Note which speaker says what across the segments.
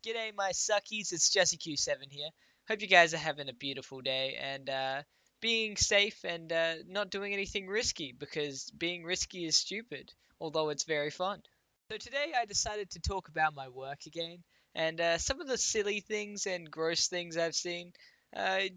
Speaker 1: G'day, my succies. It's Jesse Q7 here. Hope you guys are having a beautiful day and being safe and not doing anything risky because being risky is stupid, although it's very fun. So today I decided to talk about my work again and some of the silly things and gross things I've seen.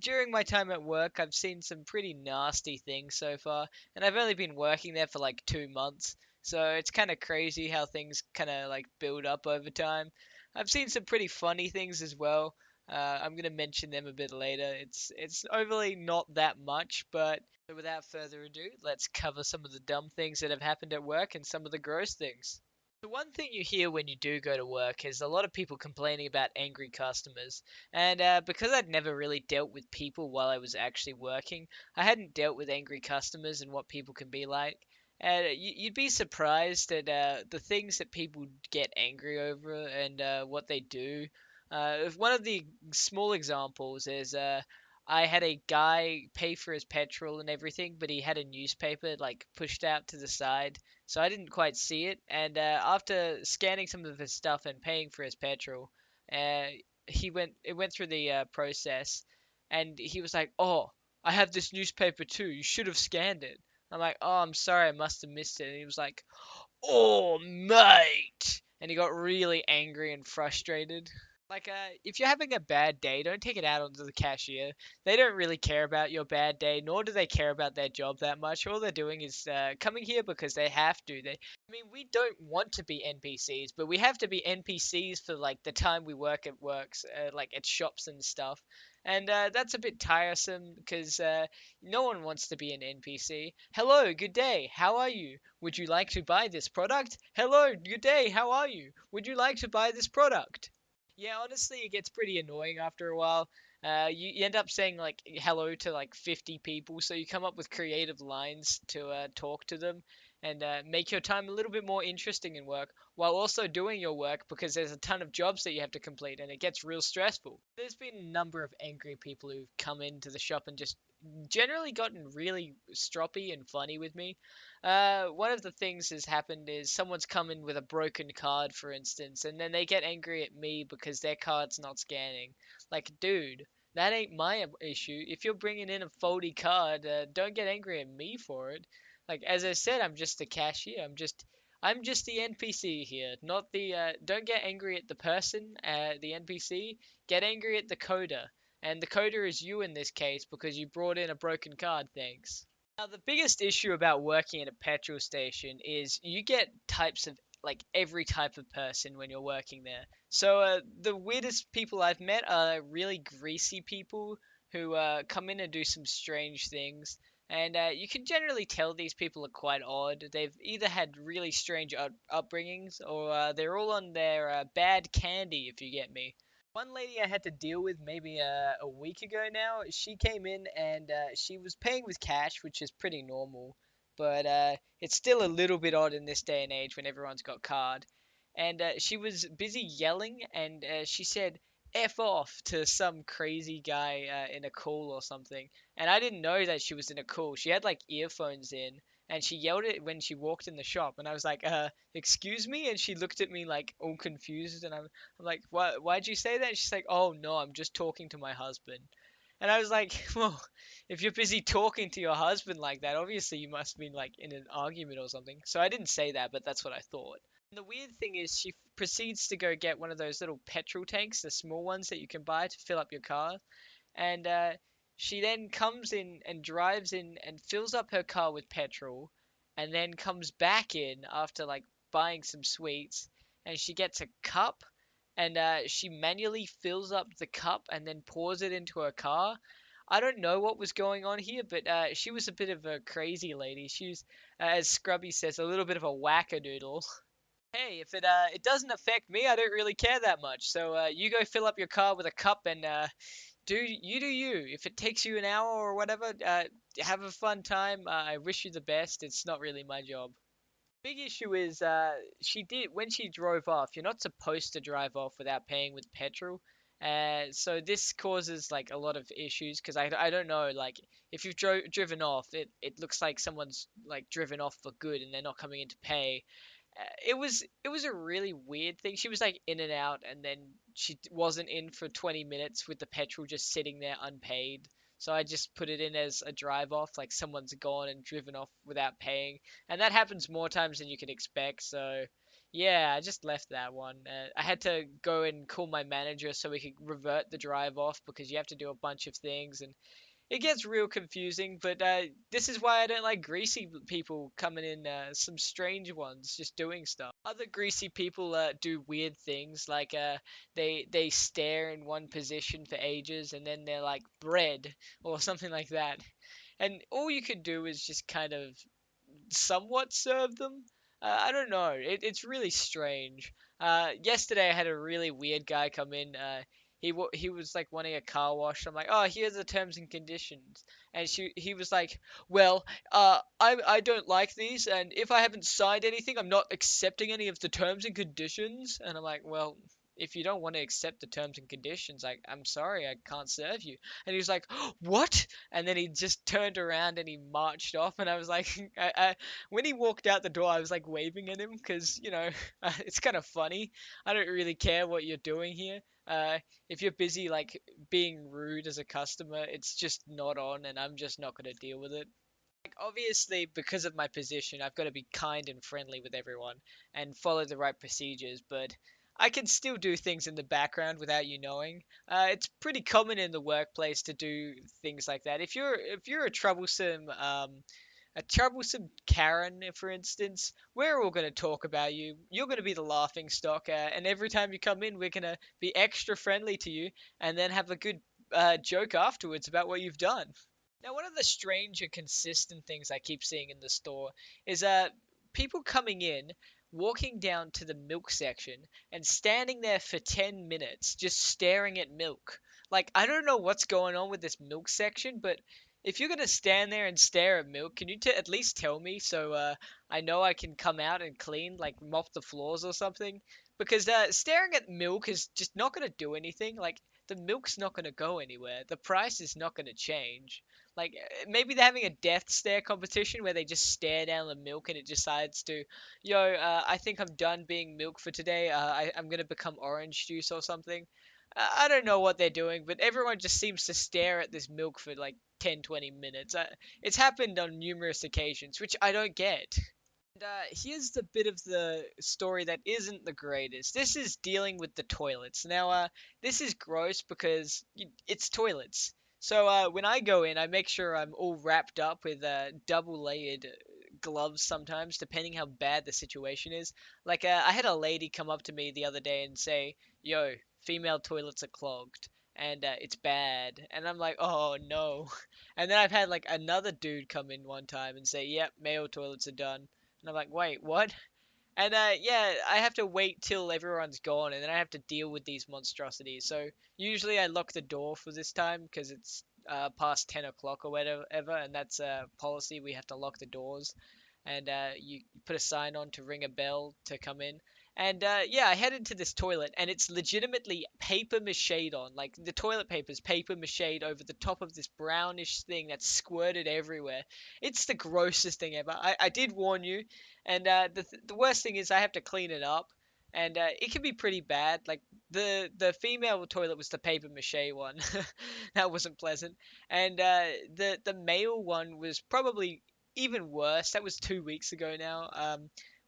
Speaker 1: During my time at work, I've seen some pretty nasty things so far, and I've only been working there for like 2 months, so it's kind of crazy how things kind of like build up over time. I've seen some pretty funny things as well. I'm gonna mention them a bit later. It's overly not that much, but so without further ado, let's cover some of the dumb things that have happened at work and some of the gross things. The one thing you hear when you do go to work is a lot of people complaining about angry customers. And because I'd never really dealt with people while I was actually working, I hadn't dealt with angry customers and what people can be like. And you'd be surprised at the things that people get angry over and what they do. One of the small examples is I had a guy pay for his petrol and everything, but he had a newspaper like pushed out to the side, so I didn't quite see it. And after scanning some of his stuff and paying for his petrol, uh, it went through the process, and he was like, "Oh, I have this newspaper too. You should have scanned it." I'm like, "Oh, I'm sorry, I must have missed it." And he was like, "Oh, mate," and he got really angry and frustrated. Like, if you're having a bad day, don't take it out onto the cashier. They don't really care about your bad day, nor do they care about their job that much. All they're doing is coming here because they have to. I mean, we don't want to be NPCs, but we have to be NPCs for like the time we work at works, like at shops and stuff. And that's a bit tiresome because no one wants to be an NPC. Hello, good day. How are you? Would you like to buy this product? Hello, good day. How are you? Would you like to buy this product? Yeah, honestly, it gets pretty annoying after a while. You end up saying like hello to like 50 people, so you come up with creative lines to talk to them and make your time a little bit more interesting in work while also doing your work because there's a ton of jobs that you have to complete and it gets real stressful. There's been a number of angry people who've come into the shop and just generally gotten really stroppy and funny with me. One of the things has happened is someone's come in with a broken card, for instance, and then they get angry at me because their card's not scanning. Like, dude, that ain't my issue. If you're bringing in a faulty card, don't get angry at me for it. Like, as I said, I'm just the cashier. I'm just the NPC here, not the. Don't get angry at the person, the NPC. Get angry at the coder, and the coder is you in this case because you brought in a broken card. Thanks. Now, the biggest issue about working at a petrol station is you get types of like every type of person when you're working there. So, the weirdest people I've met are really greasy people who come in and do some strange things. And you can generally tell these people are quite odd. They've either had really strange upbringings or they're all on their bad candy, if you get me. One lady I had to deal with maybe a week ago now, she came in and she was paying with cash, which is pretty normal, but it's still a little bit odd in this day and age when everyone's got card. And she was busy yelling and she said F off to some crazy guy in a call or something. And I didn't know that she was in a call. She had like earphones in and she yelled it when she walked in the shop. And I was like, excuse me? And she looked at me like all confused. And I'm like, why'd you say that? And she's like, oh no, I'm just talking to my husband. And I was like, well, if you're busy talking to your husband like that, obviously you must be like in an argument or something. So I didn't say that, but that's what I thought. And the weird thing is, she proceeds to go get one of those little petrol tanks, the small ones that you can buy to fill up your car. And she then comes in and drives in and fills up her car with petrol, and then comes back in after like buying some sweets, and she gets a cup, and she manually fills up the cup and then pours it into her car. I don't know what was going on here, but she was a bit of a crazy lady. She was, as Scrubby says, a little bit of a wackadoodle. Hey, if it doesn't affect me, I don't really care that much. So you go fill up your car with a cup and do you. If it takes you an hour or whatever, have a fun time. I wish you the best. It's not really my job. Big issue is she did when she drove off. You're not supposed to drive off without paying with petrol. So this causes like a lot of issues because I don't know, like if you've driven off, it looks like someone's like driven off for good and they're not coming in to pay. It was a really weird thing. She was like in and out, and then she wasn't in for 20 minutes with the petrol just sitting there unpaid. So I just put it in as a drive off, like someone's gone and driven off without paying, and that happens more times than you can expect. So yeah, I just left that one. I had to go and call my manager so we could revert the drive off because you have to do a bunch of things, and it gets real confusing, but this is why I don't like greasy people coming in, some strange ones just doing stuff. Other greasy people do weird things, like they stare in one position for ages and then they're like bread or something like that. And all you can do is just kind of somewhat serve them. I don't know. It's really strange. Yesterday I had a really weird guy come in. He was like wanting a car wash. I'm like, oh, here's the terms and conditions, and he was like, well, I don't like these, and if I haven't signed anything, I'm not accepting any of the terms and conditions. And I'm like, well, if you don't want to accept the terms and conditions, I'm sorry, I can't serve you. And he was like, what? And then he just turned around and he marched off. And I was like, when he walked out the door, I was like waving at him because, it's kind of funny. I don't really care what you're doing here. If you're busy like being rude as a customer, it's just not on, and I'm just not going to deal with it. Like, obviously, because of my position, I've got to be kind and friendly with everyone and follow the right procedures, but I can still do things in the background without you knowing. It's pretty common in the workplace to do things like that. If you're a troublesome Karen, for instance, we're all going to talk about you. You're going to be the laughing stock, and every time you come in, we're going to be extra friendly to you, and then have a good joke afterwards about what you've done. Now, one of the strange and consistent things I keep seeing in the store is people coming in, walking down to the milk section, and standing there for 10 minutes just staring at milk. Like, I don't know what's going on with this milk section, but if you're gonna stand there and stare at milk, can you at least tell me so I know I can come out and clean, like mop the floors or something? Because staring at milk is just not gonna do anything. Like, the milk's not gonna go anywhere. The price is not gonna change. Like, maybe they're having a death stare competition where they just stare down the milk and it decides to, yo, I think I'm done being milk for today. I'm gonna become orange juice or something. I don't know what they're doing, but everyone just seems to stare at this milk for like 10, 20 minutes. It's happened on numerous occasions, which I don't get. And here's the bit of the story that isn't the greatest. This is dealing with the toilets. Now, this is gross because it's toilets. So when I go in, I make sure I'm all wrapped up with double layered gloves sometimes, depending how bad the situation is. Like, I had a lady come up to me the other day and say, yo, female toilets are clogged. And it's bad. And I'm like, oh no. And then I've had like another dude come in one time and say, yep, male toilets are done. And I'm like, wait, what? And yeah, I have to wait till everyone's gone, and then I have to deal with these monstrosities. So usually I lock the door for this time because it's past 10 o'clock or whatever, and that's a policy. We have to lock the doors, and you put a sign on to ring a bell to come in. And yeah, I head into this toilet, and it's legitimately paper mache on. Like, the toilet paper's paper mache over the top of this brownish thing that's squirted everywhere. It's the grossest thing ever. I did warn you, and the worst thing is I have to clean it up, and it can be pretty bad. Like, the female toilet was the paper mache one, that wasn't pleasant, and the male one was probably even worse. That was 2 weeks ago now.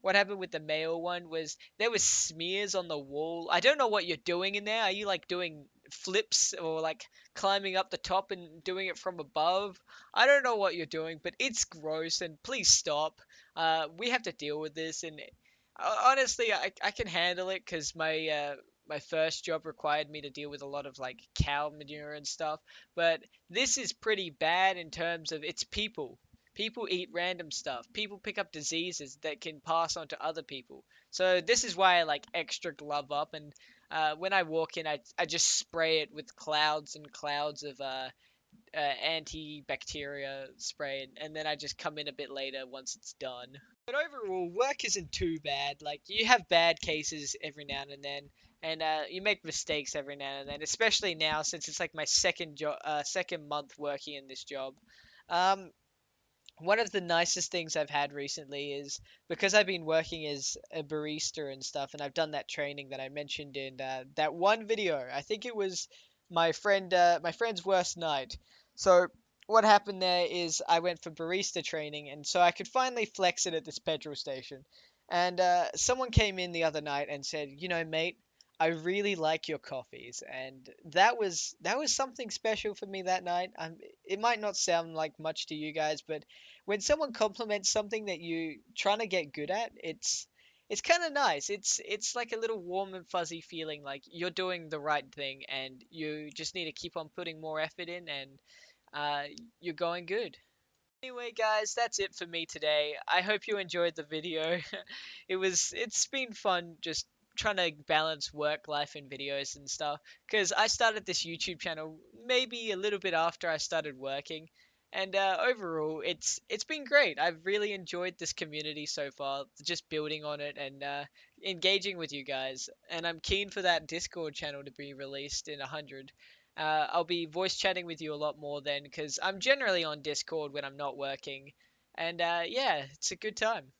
Speaker 1: What happened with the male one was there was smears on the wall. I don't know what you're doing in there. Are you like doing flips or like climbing up the top and doing it from above? I don't know what you're doing, but it's gross, and please stop. We have to deal with this, and honestly, I can handle it because my first job required me to deal with a lot of like cow manure and stuff. But this is pretty bad in terms of it's people. People eat random stuff. People pick up diseases that can pass on to other people. So this is why I like extra glove up, and when I walk in, I just spray it with clouds and clouds of antibacteria spray, and then I just come in a bit later once it's done. But overall, work isn't too bad. Like, you have bad cases every now and then, and you make mistakes every now and then. Especially now, since it's like my second month working in this job. Um, One of the nicest things I've had recently is because I've been working as a barista and stuff, and I've done that training that I mentioned in that one video. I think it was my friend's worst night. So what happened there is I went for barista training, and so I could finally flex it at this petrol station. And someone came in the other night and said, you know, mate, I really like your coffees, and that was something special for me that night. It might not sound like much to you guys, but when someone compliments something that you trying to get good at, it's kind of nice. It's like a little warm and fuzzy feeling like you're doing the right thing and you just need to keep on putting more effort in and uh, you're going good. Anyway, guys, that's it for me today. I hope you enjoyed the video. It's been fun just trying to balance work life and videos and stuff because I started this YouTube channel maybe a little bit after I started working. And overall, it's been great. I've really enjoyed this community so far, just building on it and engaging with you guys. And I'm keen for that Discord channel to be released in 100. I'll be voice chatting with you a lot more then because I'm generally on Discord when I'm not working. And yeah, it's a good time.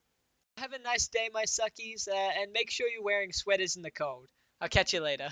Speaker 1: Have a nice day, my suckies, and make sure you're wearing sweaters in the cold. I'll catch you later.